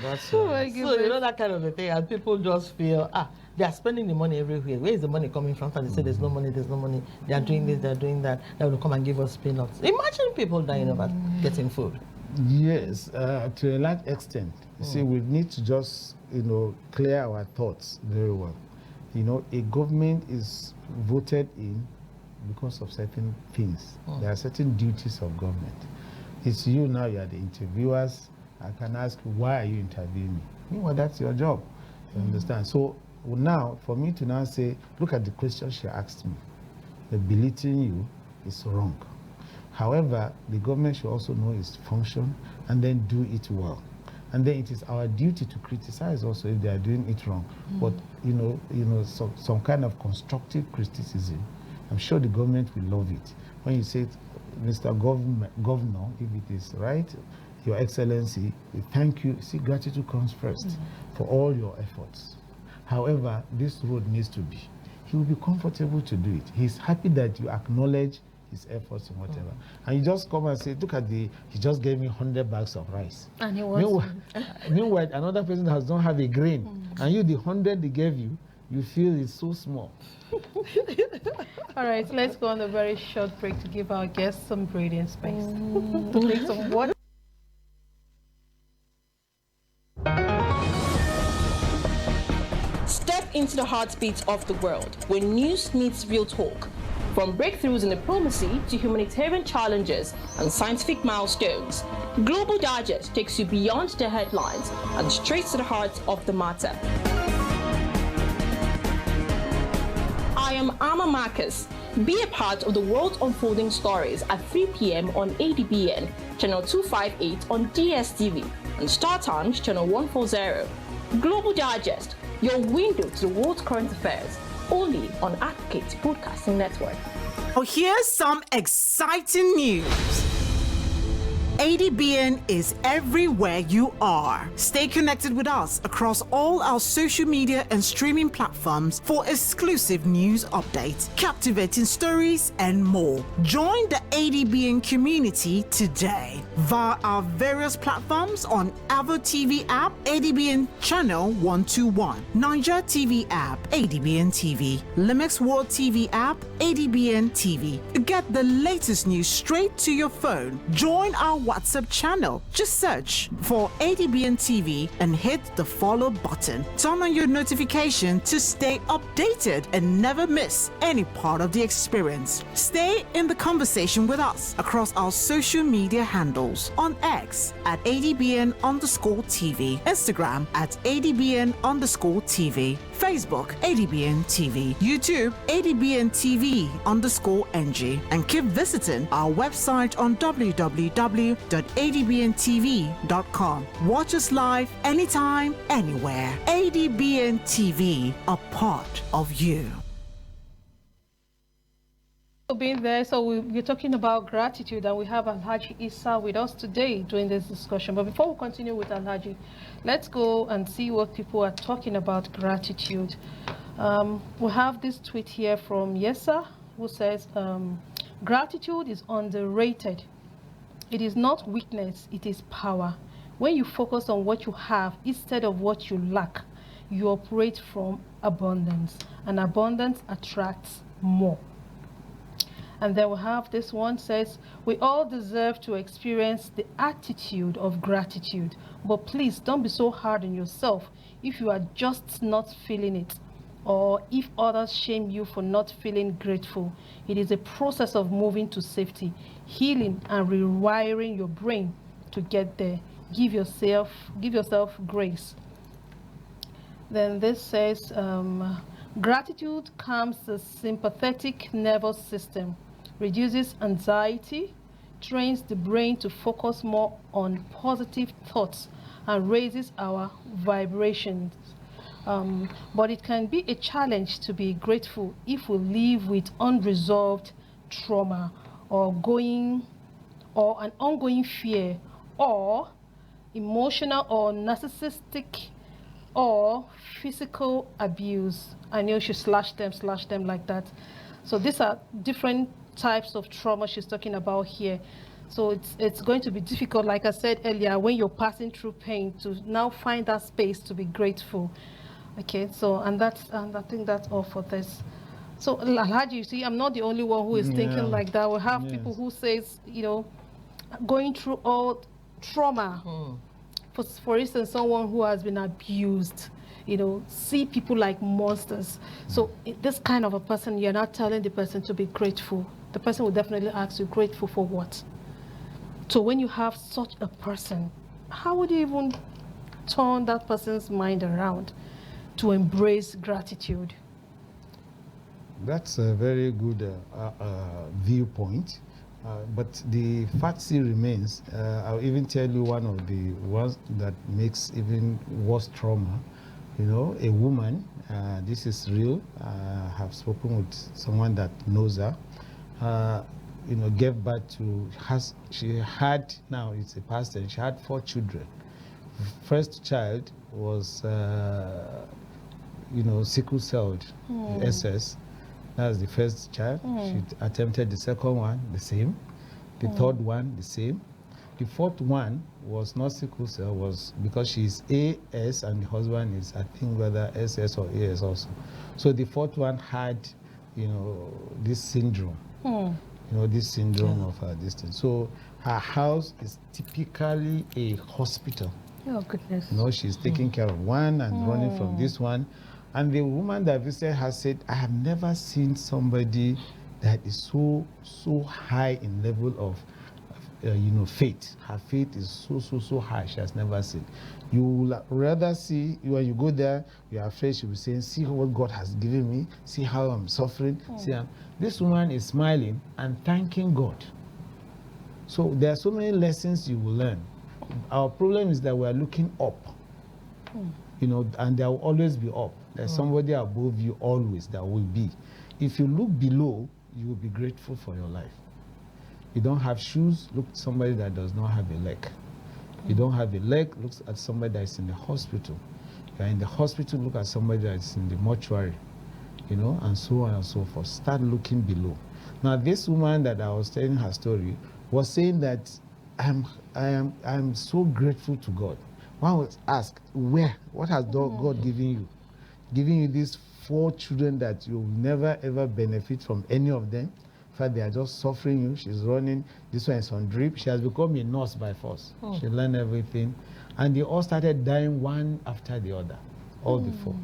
Speaker 14: That's
Speaker 2: so you know that kind of a thing, and people just feel they are spending the money everywhere. Where is the money coming from? And they say there's no money, there's no money. They are doing this, they are doing that. They will come and give us peanuts. Imagine people dying over getting food.
Speaker 14: Yes, to a large extent. You see, we need to just, you know, clear our thoughts very well. You know, a government is voted in because of certain things. There are certain duties of government. It's you now, you are the interviewers. I can ask, why are you interviewing me? Meanwhile, that's your job. You understand? So now, for me to now say, look at the question she asked me. The belittling you is wrong. However, the government should also know its function and then do it well. And then it is our duty to criticize also if they are doing it wrong. But you know, some kind of constructive criticism, I'm sure the government will love it. When you say, Mr. Governor, if it is right, Your Excellency, we thank you. See, gratitude comes first for all your efforts. However, this road needs to be. He will be comfortable to do it. He's happy that you acknowledge his efforts and whatever. And you just come and say, look at he just gave me 100 bags of rice.
Speaker 1: And he wants
Speaker 14: meanwhile, another person has don't have a grain. And you, the 100 they gave you, you feel it's so small.
Speaker 1: All right, let's go on a very short break to give our guests some breathing space. Take some water.
Speaker 3: Step into the heartbeat of the world, where news meets real talk. From breakthroughs in diplomacy to humanitarian challenges and scientific milestones, Global Digest takes you beyond the headlines and straight to the heart of the matter. I am Amma Marcus. Be a part of the world unfolding stories at 3 p.m. on ADBN, channel 258 on DSTV, and Star Times, channel 140. Global Digest, your window to the world's current affairs, only on Advocate Broadcasting Network.
Speaker 15: Oh, here's some exciting news. ADBN is everywhere you are. Stay connected with us across all our social media and streaming platforms for exclusive news updates, captivating stories, and more. Join the ADBN community today via our various platforms on Avo TV app, ADBN channel 121, Niger TV app, ADBN TV, Limex World TV app, ADBN TV. Get the latest news straight to your phone. Join our WhatsApp channel. Just search for ADBN TV and hit the follow button. Turn on your notification to stay updated and never miss any part of the experience. Stay in the conversation with us across our social media handles on X at ADBN_TV, Instagram at ADBN_TV, Facebook ADBN TV, YouTube ADBN TV_NG, and keep visiting our website on www.adbntv.com. Watch us live anytime, anywhere. ADBN TV, a part of you.
Speaker 1: Being there, so we're talking about gratitude, and we have Alhaji Issa with us today during this discussion. But before we continue with Alhaji, let's go and see what people are talking about gratitude. We have this tweet here from Yesa, who says, gratitude is underrated. It is not weakness, it is power. When you focus on what you have instead of what you lack, you operate from abundance, and abundance attracts more. And then we have this one says, we all deserve to experience the attitude of gratitude, but please don't be so hard on yourself if you are just not feeling it, or if others shame you for not feeling grateful. It is a process of moving to safety, healing, and rewiring your brain to get there. Give yourself grace. Then this says, gratitude calms the sympathetic nervous system, reduces anxiety, trains the brain to focus more on positive thoughts, and raises our vibrations. But it can be a challenge to be grateful if we live with unresolved trauma or an ongoing fear, or emotional or narcissistic or physical abuse. I know she slash them like that. So these are different types of trauma she's talking about here. So it's going to be difficult, like I said earlier, when you're passing through pain, to now find that space to be grateful. Okay, so and I think that's all for this. So Alhaji, you see, I'm not the only one who is thinking like that. We have people who says, going through all trauma. For instance, someone who has been abused, see people like monsters. So this kind of a person, you're not telling the person to be grateful. The person will definitely ask you, grateful for what? So when you have such a person, how would you even turn that person's mind around to embrace gratitude?
Speaker 14: That's a very good viewpoint. But the fact still remains. I'll even tell you one of the ones that makes even worse trauma. A woman, this is real. I have spoken with someone that knows her. Gave birth to, now it's a pastor, and she had 4 children. First child was, sickle celled, SS. That's the first child. She attempted the second one, the same. The third one, the same. The fourth one was not sickle cell, was because she's AS and the husband is, I think, whether SS or AS also. So the fourth one had, this syndrome. This syndrome of this thing. So her house is typically a hospital.
Speaker 1: Oh, goodness.
Speaker 14: She's taking care of one and running from this one. And the woman that visited her said, I have never seen somebody that is so high in level of faith. Her faith is so high. She has never seen. You will rather see, when you go there, you are afraid. She will say, see what God has given me. See how I'm suffering. This woman is smiling and thanking God. So there are so many lessons you will learn. Our problem is that we are looking up. And there will always be up. There's somebody above you always that will be. If you look below, you will be grateful for your life. You don't have shoes, look at somebody that does not have a leg. You don't have a leg, look at somebody that is in the hospital. You are in the hospital, look at somebody that is in the mortuary, and so on and so forth. Start looking below. Now, this woman that I was telling her story was saying that I'm so grateful to God. One was asked, what has God given you? Giving you these 4 children that you'll never ever benefit from any of them. In fact, they are just suffering you. She's running. This one is on drip. She has become a nurse by force. She learned everything. And they all started dying one after the other, all the 4.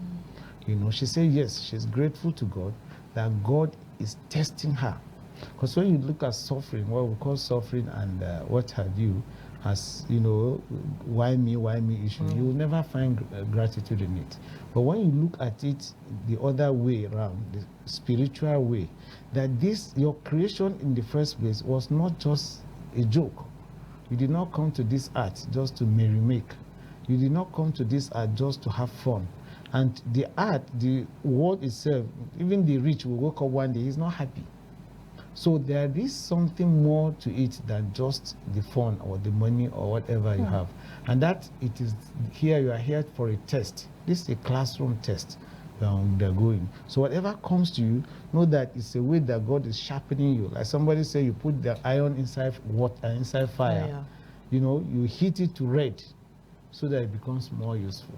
Speaker 14: She said, yes, she's grateful to God that God is testing her. Because when you look at suffering, what we call suffering and what have you, as, why me issue, you will never find gratitude in it. But when you look at it the other way around, the spiritual way, that your creation in the first place was not just a joke. You did not come to this earth just to merry-make. You did not come to this earth just to have fun. And the earth, the world itself, even the rich will wake up one day, he's not happy. So there is something more to it than just the fun or the money or whatever you have. And that it is here, you are here for a test. This is a classroom test they're going. So whatever comes to you, know that it's a way that God is sharpening you. Like somebody say, you put the iron inside water, inside fire. You heat it to red so that it becomes more useful.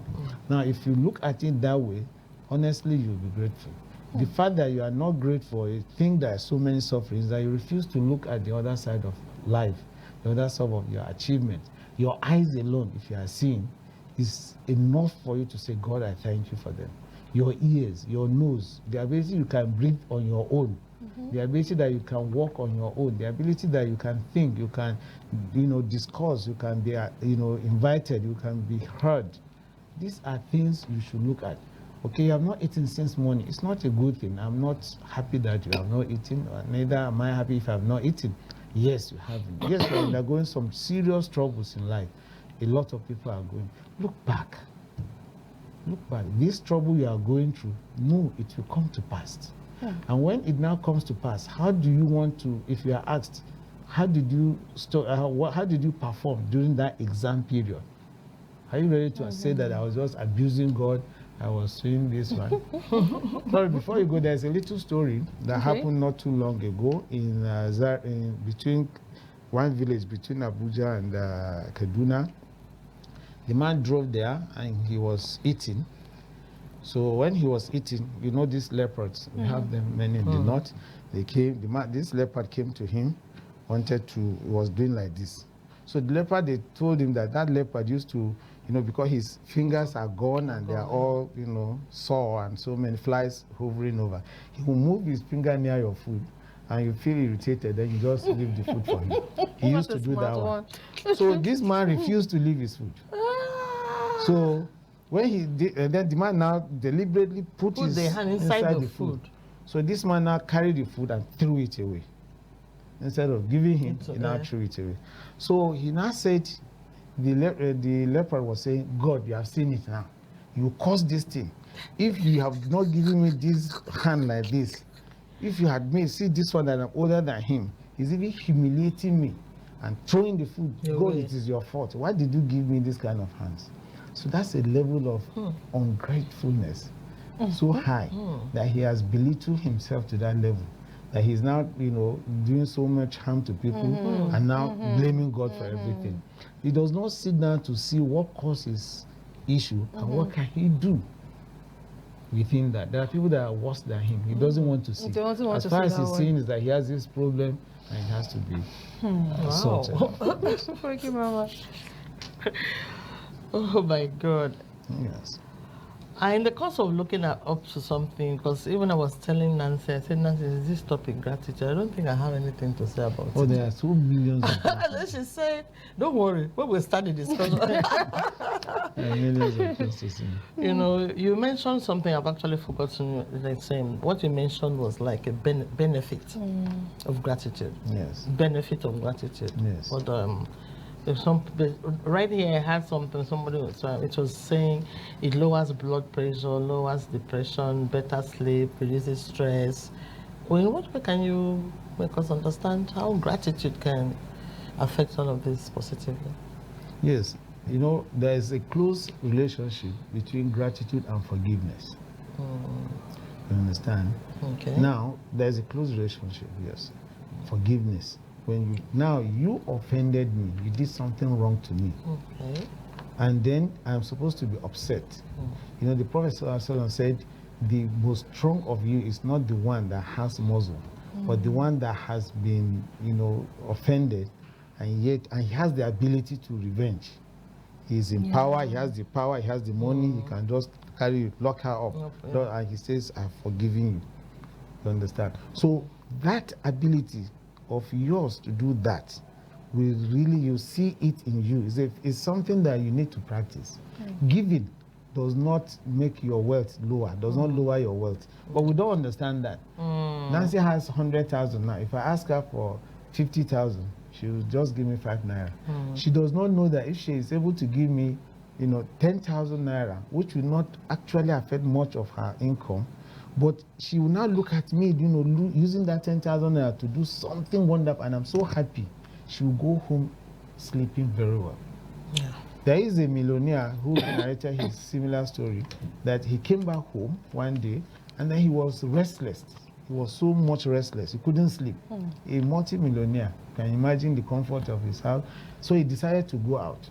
Speaker 14: Now, if you look at it that way, honestly, you'll be grateful. The fact that you are not grateful, you think there are so many sufferings, that you refuse to look at the other side of life, the other side of your achievement. Your eyes alone, if you are seeing, is enough for you to say, God, I thank you for them. Your ears, your nose, the ability you can breathe on your own, the ability that you can walk on your own, the ability that you can think, you can, discuss, you can be, invited, you can be heard. These are things you should look at. Okay, you have not eaten since morning. It's not a good thing. I'm not happy that you have not eaten, or neither am I happy if I have not eaten. Yes, you have. Yes, you are undergoing some serious troubles in life. A lot of people are going. Look back. Look back. This trouble you are going through, no, it will come to pass. And when it now comes to pass, how do you want to, if you are asked, how did you perform during that exam period? Are you ready to say that I was just abusing God? I was saying this one. Sorry, before you go, there's a little story that happened not too long ago in between one village between Abuja and Kaduna. The man drove there and he was eating. So when he was eating, these leopards, we have them many in the north. They came. This leopard came to him, was doing like this. So the leopard, they told him that leopard used to, because his fingers are gone and they are all, sore and so many flies hovering over. He will move his finger near your food and you feel irritated, then you just leave the food for him. He used to do that one. So this man refused to leave his food. So when he did, then the man now deliberately put his hand inside the food. So this man now carried the food and threw it away. Instead of giving him, he now threw it away. So he now said, the leopard was saying, God, you have seen it now. You caused this thing. If you have not given me this hand like this, if you had made, see this one that I'm older than him, he's even humiliating me and throwing the food. God, it is your fault. Why did you give me this kind of hands? So that's a level of ungratefulness so high that he has belittled himself to that level. that he's now, doing so much harm to people and now blaming God for everything. He does not sit down to see what causes issue and what can he do within that. There are people that are worse than him. He doesn't want to see. As far as he's seeing is that he has this problem and it has to be sorted.
Speaker 1: Thank you, Mama.
Speaker 2: Oh my God.
Speaker 14: Yes.
Speaker 2: In the course of looking up to something, because even I was telling Nancy, I said, Nancy, is this topic gratitude? I don't think I have anything to say about it.
Speaker 14: There are so millions of
Speaker 2: and then she said, don't worry, when we start the discussion.
Speaker 14: millions of things to say.
Speaker 2: You mentioned something I've actually forgotten. Like saying, what you mentioned was like a benefit of gratitude.
Speaker 14: Yes.
Speaker 2: Benefit of gratitude.
Speaker 14: Yes.
Speaker 2: But right here I had something, it was saying it lowers blood pressure, lowers depression, better sleep, reduces stress. Well, in what way can you make us understand how gratitude can affect all of this positively?
Speaker 14: Yes, there is a close relationship between gratitude and forgiveness. You understand?
Speaker 2: Okay.
Speaker 14: Now, there's a close relationship, yes. Forgiveness. When you offended me, you did something wrong to me.
Speaker 2: Okay.
Speaker 14: And then I'm supposed to be upset. The Prophet ﷺ said, the most strong of you is not the one that has muscle, but the one that has been, offended, and he has the ability to revenge. He's in power, he has the power, he has the money, he can just lock her up. And he says, I've forgiven you. You understand? So that ability of yours to do that will really, you see it in you. It's something that you need to practice. Giving does not make your wealth lower, does not lower your wealth. But we don't understand that. Nancy has 100,000 now. If I ask her for 50,000, she will just give me 5 naira. She does not know that if she is able to give me, 10,000 naira, which will not actually affect much of her income, but she will now look at me, using that 10,000 naira to do something wonderful, and I'm so happy. She will go home sleeping very well.
Speaker 2: Yeah.
Speaker 14: There is a millionaire who narrated his similar story, that he came back home one day, and then he was restless. He was so much restless, he couldn't sleep. A multi-millionaire, can you imagine the comfort of his house? So he decided to go out,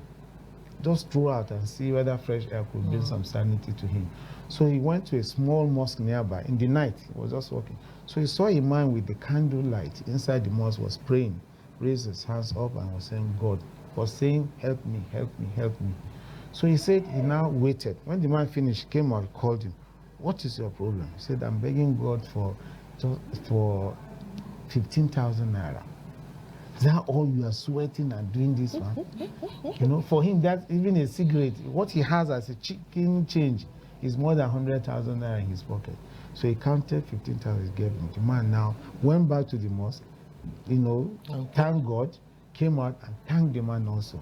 Speaker 14: just throw out and see whether fresh air could bring some sanity to him. So he went to a small mosque nearby. In the night, he was just walking. So he saw a man with the candle light inside the mosque, was praying, raised his hands up and was saying, God, was saying, help me, help me, help me. So he said he now waited. When the man finished, came out, called him. What is your problem? He said, I'm begging God for 15,000 naira. Is that all you are sweating and doing this one? For him, that's even a cigarette. What he has as a chicken change is more than 100,000 naira in his pocket. So he counted 15,000, he gave him. The man now went back to the mosque, thanked God, came out and thanked the man also.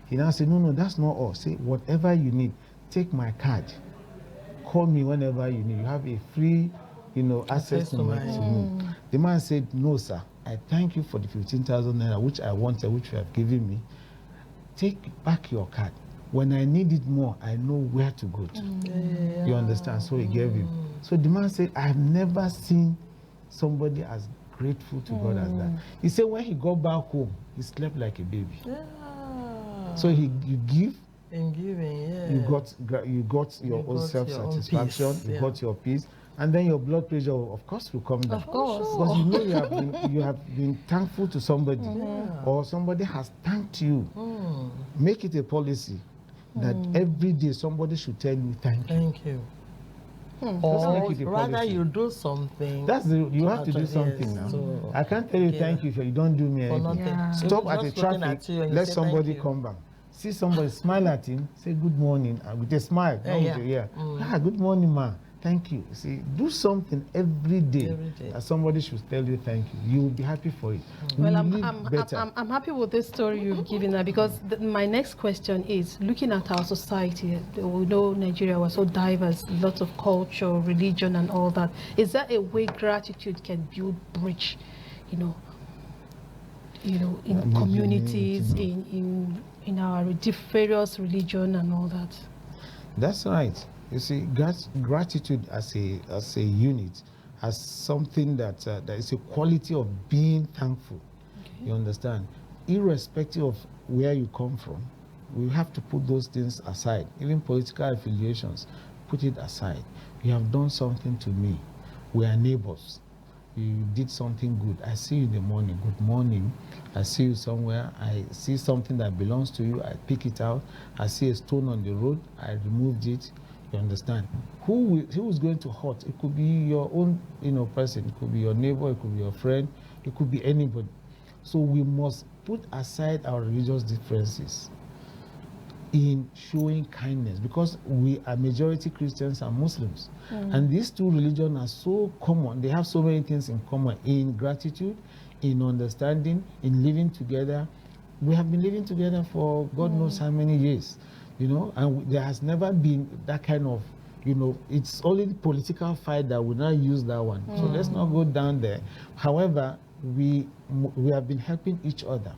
Speaker 14: He now said, no, that's not all. Say, whatever you need, take my card. Call me whenever you need. You have a free, access to me. The man said, no, sir. I thank you for the 15,000 naira, which I wanted, which you have given me. Take back your card. When I need it more, I know where to go to. You understand? So he gave him. So the man said, I have never seen somebody as grateful to God as that. He said when he got back home, he slept like a baby. So you give,
Speaker 2: in giving,
Speaker 14: you got your own self-satisfaction, you got your peace, and then your blood pressure, of course, will come down.
Speaker 1: Of course.
Speaker 14: Because you have been thankful to somebody, or somebody has thanked you. Make it a policy that every day somebody should tell you thank you.
Speaker 2: Thank you. Or rather you do something.
Speaker 14: You have to do something now. So I can't tell you thank you if you don't do me anything. Stop at the traffic, let somebody come back. See somebody, smile at him, say good morning, with a smile. Good morning, ma. Thank you. See, do something every day that somebody should tell you thank you. You will be happy for it.
Speaker 1: Well, I'm happy with this story you've given her, because my next question is, looking at our society, we know Nigeria was so diverse, lots of culture, religion and all that. Is there a way gratitude can build bridge, in communities, in our various religion and all that?
Speaker 14: That's right. You see, gratitude as a unit as something that is a quality of being thankful. Okay. You understand? Irrespective of where you come from, we have to put those things aside. Even political affiliations, put it aside. You have done something to me. We are neighbors. You did something good. I see you in the morning. Good morning. I see you somewhere. I see something that belongs to you. I pick it out. I see a stone on the road. I removed it. You understand? Who is going to hurt? It could be your own, person. It could be your neighbor. It could be your friend. It could be anybody. So we must put aside our religious differences in showing kindness, because we are majority Christians and Muslims. And these two religions are so common. They have so many things in common: in gratitude, in understanding, in living together. We have been living together for God knows how many years, and there has never been that kind of, it's only the political fight that will not use that one. So let's not go down there. However, we have been helping each other.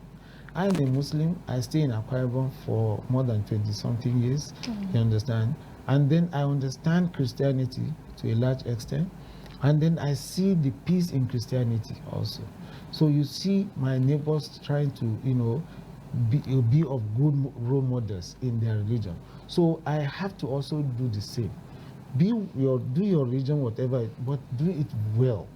Speaker 14: I'm a Muslim. I stay in Akwa Ibom for more than 20-something years. You understand? And then I understand Christianity to a large extent. And then I see the peace in Christianity also. So you see my neighbors trying to, be of good role models in their religion. So I have to also do the same. Do your religion, whatever, but do it well.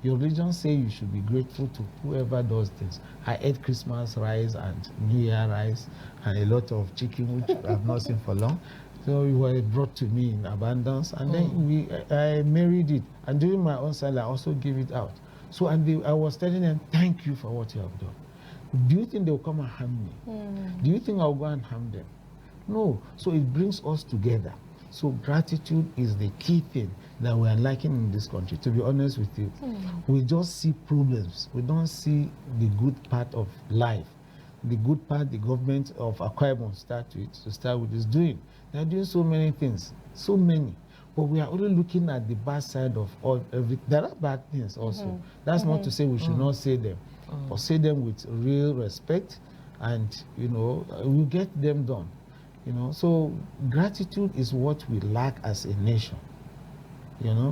Speaker 14: Your religion say you should be grateful to whoever does this. I ate Christmas rice and New Year rice and a lot of chicken, which I've not seen for long. So it was brought to me in abundance, and then I married it. And during my own sale, I also gave it out. So I was telling them, thank you for what you have done. Do you think they'll come and harm me? Do you think I'll go and harm them? No. So it brings us together. So gratitude is the key thing that we are lacking in this country, to be honest with you. We just see problems. We don't see the good part of life. The good part the government of Akwa Ibom to start with is doing. They're doing so many things, so many. But we are only looking at the bad side of everything. There are bad things also. That's not to say we should not say them, but say them with real respect, and we get them done. So gratitude is what we lack as a nation.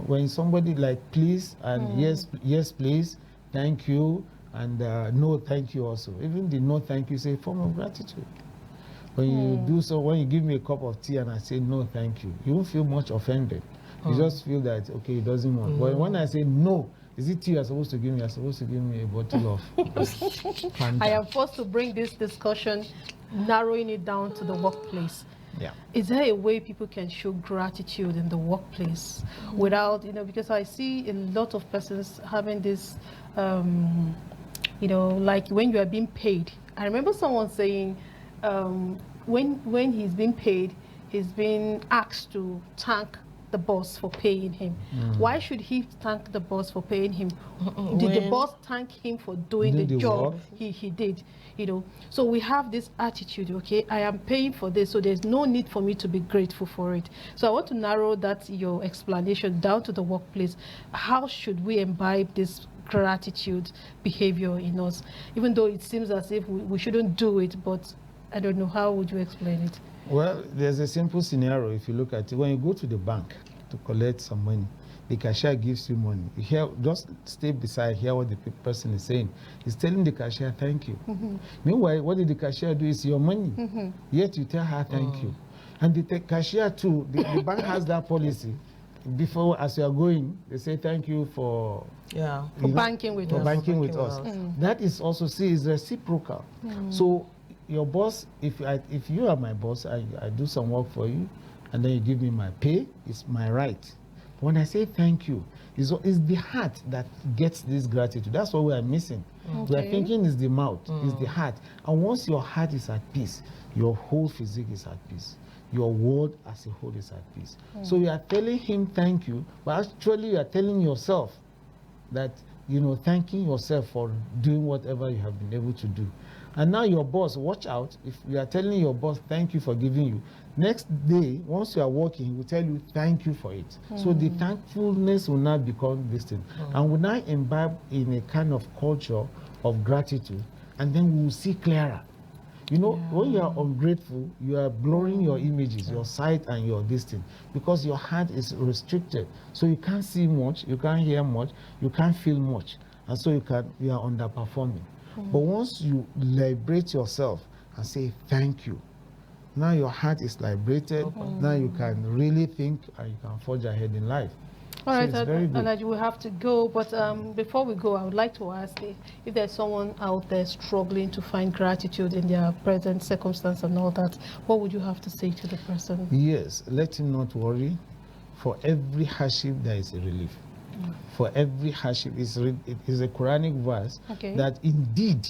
Speaker 14: When somebody like please and yes please, thank you, and no thank you also. Even the no thank you is a form of gratitude. When you do so, when you give me a cup of tea and I say no thank you, you won't feel much offended. You just feel that, okay, he doesn't want. But when I say no, is it tea you're supposed to give me? You're supposed to give me a bottle of Fanta.
Speaker 1: I am forced to bring this discussion, narrowing it down to the workplace.
Speaker 14: Yeah.
Speaker 1: Is there a way people can show gratitude in the workplace without, because I see a lot of persons having this, like when you are being paid. I remember someone saying when he's being paid, he's being asked to thank the boss for paying him. Why should he thank the boss for paying him? Did the boss thank him for doing the job he did? So we have this attitude, okay, I am paying for this, so there's no need for me to be grateful for it. So I want to narrow your explanation down to the workplace. How should we imbibe this gratitude behavior in us, even though it seems as if we shouldn't do it, but I don't know, how would you explain it?
Speaker 14: Well, there's a simple scenario. If you look at it, when you go to the bank to collect some money, the cashier gives you money. Just stay beside, hear what the person is saying. He's telling the cashier, thank you. Meanwhile, what did the cashier do? It's your money. Yet you tell her, thank you. And the cashier too, the bank has that policy. Before, as you are going, they say thank you for
Speaker 1: banking with us.
Speaker 14: That is also, is reciprocal. So your boss, if you are my boss, I do some work for you, and then you give me my pay, it's my right. When I say thank you, it's the heart that gets this gratitude. That's what we are missing. We are thinking it's the mouth, it's the heart. And once your heart is at peace, your whole physique is at peace. Your world as a whole is at peace. So you are telling him thank you, but actually you are telling yourself that, thanking yourself for doing whatever you have been able to do. And now your boss, watch out, if you are telling your boss thank you for giving you, next day, once you are working, he will tell you thank you for it. So the thankfulness will now become this thing. And will now imbibe in a kind of culture of gratitude, and then we will see clearer. You know, when you are ungrateful, you are blurring your images, your sight and your distance, because your heart is restricted. So you can't see much, you can't hear much, you can't feel much. And so you are underperforming. But once you liberate yourself and say, thank you, now your heart is liberated. Now you can really think and you can forge ahead in life.
Speaker 1: All right,
Speaker 14: it's very good.
Speaker 1: Alaji, we have to go, but before we go, I would like to ask if there's someone out there struggling to find gratitude in their present circumstance and all that, what would you have to say to the person?
Speaker 14: Yes, let him not worry. For every hardship, there is a relief. For every hardship, it is a Quranic verse that indeed,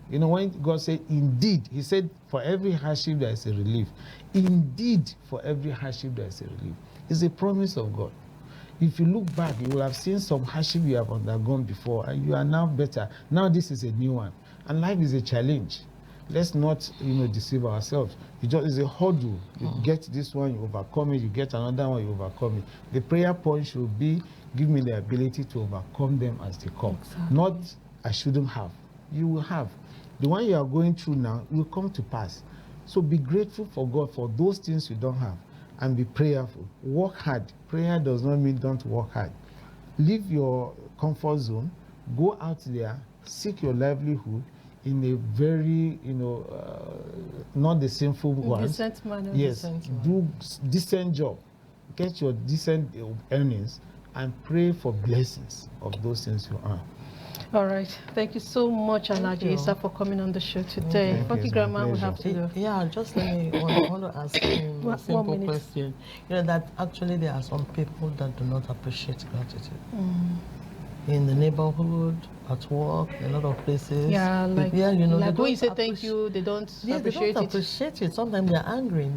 Speaker 14: you know, when God said indeed, he said for every hardship, there is a relief. Indeed, for every hardship, there is a relief. It's a promise of God. If you look back, you will have seen some hardship you have undergone before, and you are now better. Now this is a new one. And life is a challenge. Let's not, you know, deceive ourselves. It's a hurdle. You get this one, you overcome it. You get another one, you overcome it. The prayer point should be, give me the ability to overcome them as they come.
Speaker 1: Exactly.
Speaker 14: Not, I shouldn't have. You will have. The one you are going through now will come to pass. So be grateful for God for those things you don't have. And be prayerful. Work hard. Prayer does not mean don't work hard. Leave your comfort zone. Go out there. Seek your livelihood in a very, you know, not the sinful one.
Speaker 1: Decent manner.
Speaker 14: Yes. Do decent job. Get your decent earnings and pray for blessings of those things you earn.
Speaker 1: All right. Thank you so much, Alaji Isa, for coming on the show today. Funky Grandma, we have to go.
Speaker 2: Yeah, just let me want to ask him a simple question. You know, that actually there are some people that do not appreciate gratitude. In the neighborhood, at work, a lot of places.
Speaker 1: Yeah, like,
Speaker 2: you know,
Speaker 1: like when you say thank you, they don't appreciate
Speaker 2: it. Sometimes they're angry.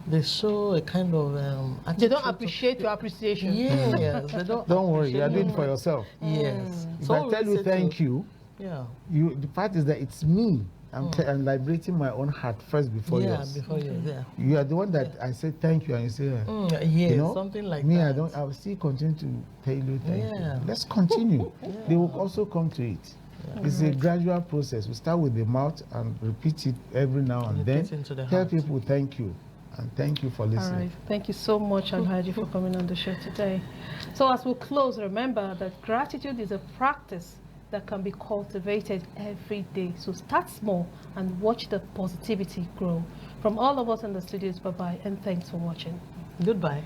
Speaker 2: They show a kind of attitude.
Speaker 1: They don't appreciate your appreciation.
Speaker 2: Yes, they don't.
Speaker 14: Don't worry, you are doing it for yourself.
Speaker 2: Yes.
Speaker 14: If I tell you thank you, the fact is that it's me. I'm liberating my own heart first before yours.
Speaker 2: Before yours,
Speaker 14: You are the one that I say thank you and you say,
Speaker 2: yes,
Speaker 14: you know,
Speaker 2: something like
Speaker 14: me,
Speaker 2: that.
Speaker 14: I will still continue to tell you thank you. Let's continue. They will also come to it. It's a gradual process. We start with the mouth and repeat it every now and then. Tell people thank you. And thank you for listening.
Speaker 1: All right. Thank you so much, Alhaji, for coming on the show today. So as we close, remember that gratitude is a practice that can be cultivated every day. So start small and watch the positivity grow. From all of us in the studios, bye-bye, and thanks for watching.
Speaker 2: Goodbye.